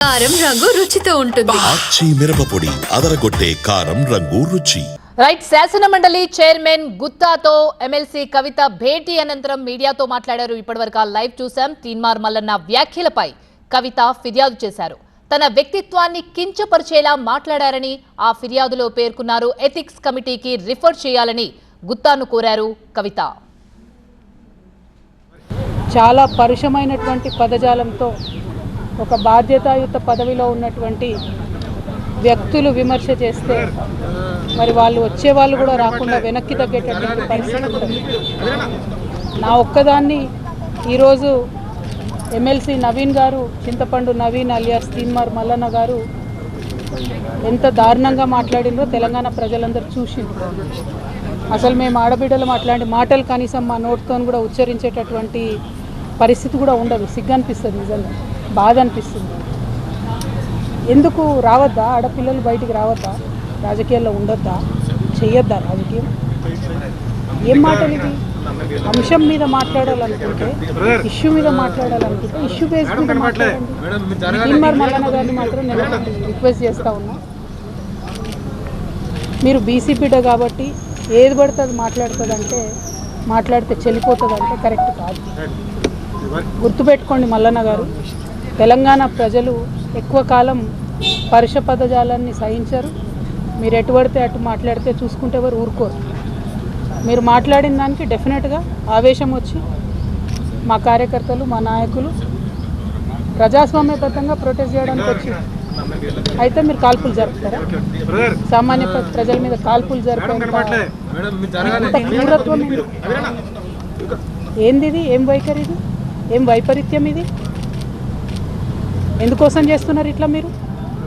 కారం రంగు రుచితో ఉంటుంది. ఆచి మిరపపొడి అదరగొట్టే కారం రంగు రుచి. రైట్. శాసన మండలి చైర్మన్ గుత్తాతో ఎమ్మెల్సీ కవిత భేటీ అనంతరం మీడియాతో మాట్లాడారు. ఇప్పటివరకు లైవ్ చూసాం. తీన్మార్ మల్లన్న వ్యాఖ్యలపై కవిత ఫిర్యాదు చేశారు. తన వ్యక్తిత్వాన్ని కించపరిచేలా మాట్లాడారని ఆ ఫిర్యాదులో పేర్కొన్నారు. ఎథిక్స్ కమిటీకి రిఫర్ చేయాలని గుత్తాను కోరారు కవిత. చాలా పరుషమైనటువంటి పదజాలంతో ఒక బాధ్యతాయుత పదవిలో ఉన్నటువంటి వ్యక్తులు విమర్శ చేస్తే మరి వాళ్ళు వచ్చేవాళ్ళు కూడా రాకుండా వెనక్కి తగ్గేటటువంటి పరిస్థితి ఉంటుంది. నా ఒక్కదాన్ని ఈరోజు ఎమ్మెల్సీ నవీన్ గారు, చింతపండు నవీన్ అలియాస్ తీన్మార్ మల్లన్న గారు ఎంత దారుణంగా మాట్లాడినో తెలంగాణ ప్రజలందరూ చూసిండ్రు. అసలు మేము ఆడబిడ్డలు అట్లాంటి మాటలు కనీసం మా నోటితో కూడా ఉచ్చరించేటటువంటి పరిస్థితి కూడా ఉండదు. సిగ్గు అనిపిస్తుంది, నిజంగా బాధ అనిపిస్తుంది. ఎందుకు రావద్దా? ఆడపిల్లలు బయటికి రావద్దా? రాజకీయాల్లో ఉండొద్దా? చెయ్యొద్దా రాజకీయం? ఏం మాటలు ఇది? అంశం మీద మాట్లాడాలనుకుంటే, ఇష్యూ మీద మాట్లాడాలనుకుంటే ఇష్యూ బేస్ మీద మాట్లాడండి. తీన్మార్ మల్లన్న గారిని మాత్రం నేను రిక్వెస్ట్ చేస్తూ ఉన్నా, మీరు బీసీ బిడ్డ కాబట్టి ఏది పడుతుంది మాట్లాడుతుందంటే, మాట్లాడితే చెల్లిపోతుందంటే కరెక్ట్ కాదు. గుర్తుపెట్టుకోండి మల్లన్న గారు, తెలంగాణ ప్రజలు ఎక్కువ కాలం పరుష పదజాలాన్ని సహించరు. మీరు ఎటు పడితే అటు మాట్లాడితే చూసుకుంటే ఎవరు ఊరుకోరు. మీరు మాట్లాడిన దానికి డెఫినెట్గా ఆవేశం వచ్చి మా కార్యకర్తలు, మా నాయకులు ప్రజాస్వామ్యబద్ధంగా ప్రొటెస్ట్ చేయడానికి వచ్చి అయితే మీరు కాల్పులు జరుపుతారా? సామాన్య ప్రజల మీద కాల్పులు జరిపే క్రూరత్వం ఏంది? ఇది ఏం వైఖరి? ఇది ఏం వైపరీత్యం? ఇది ఎందుకోసం చేస్తున్నారు ఇట్లా? మీరు